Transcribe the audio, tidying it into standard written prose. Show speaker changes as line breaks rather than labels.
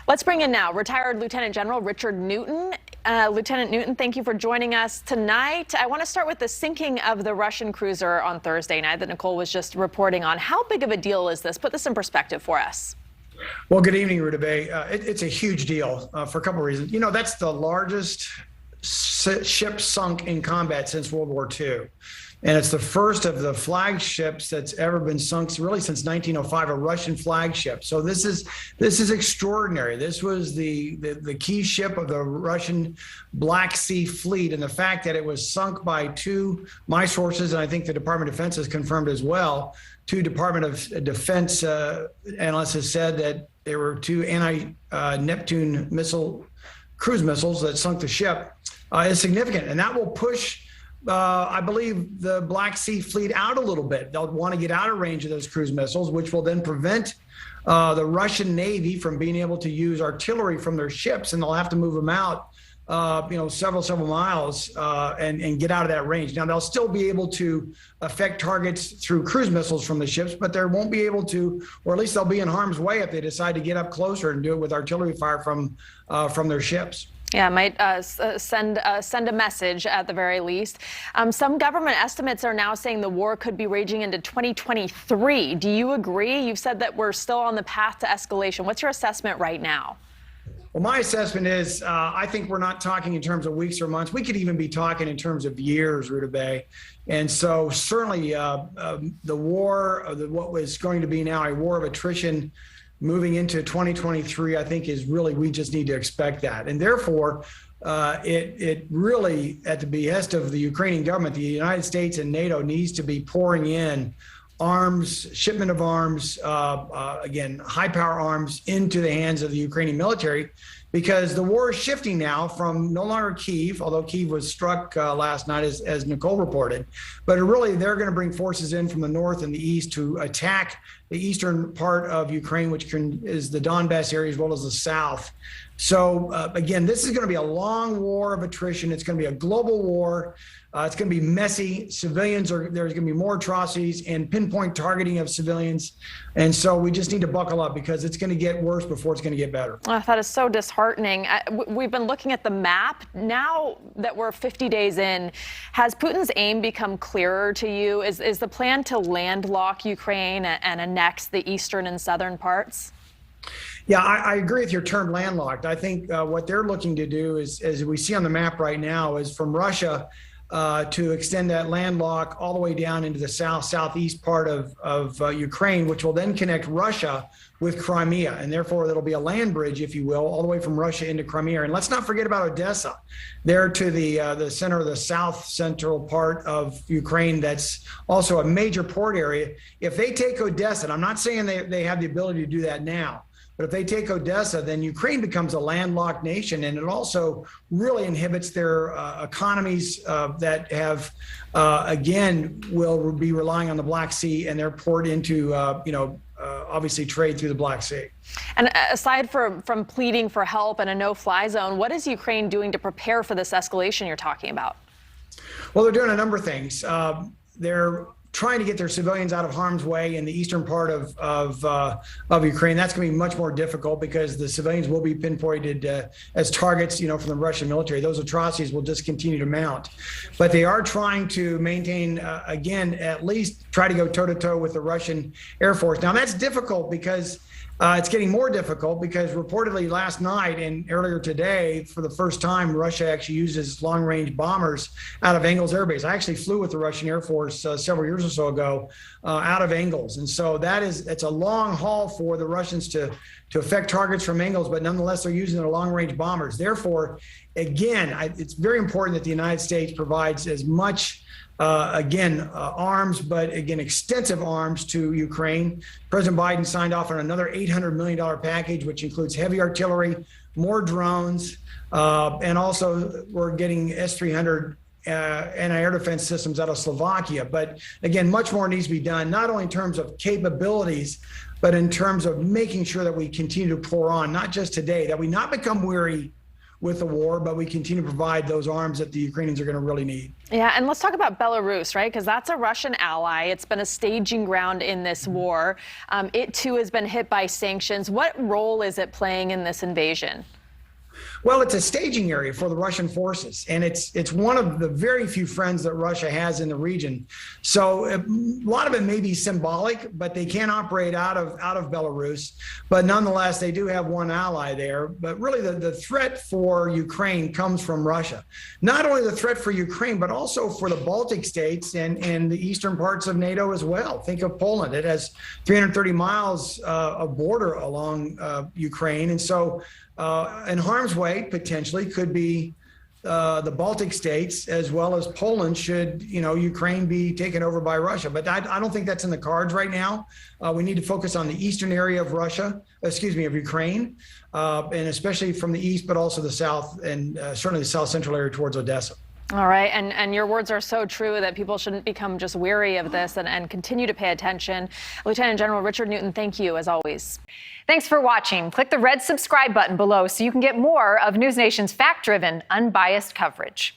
Let's bring in now retired Lieutenant General Richard Newton. Lieutenant Newton, thank you for joining us tonight. I want to start with the sinking of the Russian cruiser on Thursday night that Nicole was just reporting on. How big of a deal is this? Put this in perspective for us.
Well, good evening, Ruta Bay. It's a huge deal for a couple of reasons. You know, that's the largest ship sunk in combat since World War II. And it's the first of the flagships that's ever been sunk, really since 1905, a Russian flagship. So this is extraordinary. This was the key ship of the Russian Black Sea Fleet, and the fact that it was sunk by my sources, and I think the Department of Defense has confirmed as well, two Department of Defense analysts have said that there were two anti-Neptune cruise missiles that sunk the ship, is significant, and that will push I believe the Black Sea Fleet out a little bit. They'll want to get out of range of those cruise missiles, which will then prevent the Russian Navy from being able to use artillery from their ships, and they'll have to move them out, several miles and get out of that range. Now, they'll still be able to affect targets through cruise missiles from the ships, but they won't be able to, or at least they'll be in harm's way if they decide to get up closer and do it with artillery fire from their ships.
Yeah, might send a message at the very least. Some government estimates are now saying the war could be raging into 2023. Do you agree? You've said that we're still on the path to escalation. What's your assessment right now?
Well, my assessment is I think we're not talking in terms of weeks or months. We could even be talking in terms of years, Ruta Bay. And so certainly the war, what was going to be now a war of attrition, moving into 2023, I think we just need to expect that. And therefore, it really, at the behest of the Ukrainian government, the United States and NATO needs to be pouring in arms, shipment of arms, again, high power arms into the hands of the Ukrainian military, because the war is shifting now from no longer Kyiv, although Kyiv was struck last night, as Nicole reported, but really they're going to bring forces in from the north and the east to attack the eastern part of Ukraine, which is the Donbass area as well as the south. So again, this is going to be a long war of attrition. It's going to be a global war. It's going to be messy. There's going to be more atrocities and pinpoint targeting of civilians. And so we just need to buckle up, because it's going to get worse before it's going to get better.
Oh, that is so disheartening. We've been looking at the map. Now that we're 50 days in, has Putin's aim become clearer to you? Is the plan to landlock Ukraine and annex the eastern and southern parts?
Yeah, I agree with your term landlocked. I think what they're looking to do is, as we see on the map right now, is from Russia to extend that landlock all the way down into the southeast part of Ukraine, which will then connect Russia with Crimea. And therefore, there'll be a land bridge, if you will, all the way from Russia into Crimea. And let's not forget about Odessa, there to the center of the south central part of Ukraine. That's also a major port area. If they take Odessa, and I'm not saying they have the ability to do that now, but if they take Odessa, then Ukraine becomes a landlocked nation, and it also really inhibits their economies that have, again, will be relying on the Black Sea and their port into, obviously trade through the Black Sea.
And aside from pleading for help and a no-fly zone, what is Ukraine doing to prepare for this escalation you're talking about?
Well, they're doing a number of things. They're trying to get their civilians out of harm's way in the eastern part of Ukraine. That's going to be much more difficult, because the civilians will be pinpointed as targets, from the Russian military. Those atrocities will just continue to mount. But they are trying to maintain, again, at least try to go toe-to-toe with the Russian Air Force. Now, that's difficult, because it's getting more difficult, because reportedly last night and earlier today, for the first time, Russia actually uses long-range bombers out of Engels Air Base. I actually flew with the Russian Air Force several years or so ago out of Engels. And so it's a long haul for the Russians to affect targets from Engels, but nonetheless, they're using their long-range bombers. Therefore, again, it's very important that the United States provides as much arms, but again, extensive arms to Ukraine. President Biden signed off on another $800 million package, which includes heavy artillery, more drones, and also we're getting S-300 anti-air defense systems out of Slovakia. But again, much more needs to be done, not only in terms of capabilities, but in terms of making sure that we continue to pour on, not just today, that we not become weary with the war, but we continue to provide those arms that the Ukrainians are going to really need.
Yeah, and let's talk about Belarus, right? Because that's a Russian ally. It's been a staging ground in this war. It, too, has been hit by sanctions. What role is it playing in this invasion?
Well, it's a staging area for the Russian forces, and it's one of the very few friends that Russia has in the region. So a lot of it may be symbolic, but they can't operate out of Belarus. But nonetheless, they do have one ally there. But really, the threat for Ukraine comes from Russia. Not only the threat for Ukraine, but also for the Baltic states and the eastern parts of NATO as well. Think of Poland. It has 330 miles of border along Ukraine, and so in harm's way, potentially, could be the Baltic states as well as Poland should, Ukraine be taken over by Russia. But I don't think that's in the cards right now. We need to focus on the eastern area of of Ukraine, and especially from the east, but also the south and certainly the south central area towards Odessa.
All right. And your words are so true that people shouldn't become just weary of this and continue to pay attention. Lieutenant General Richard Newton, thank you as always.
Thanks for watching. Click the red subscribe button below so you can get more of NewsNation's fact-driven, unbiased coverage.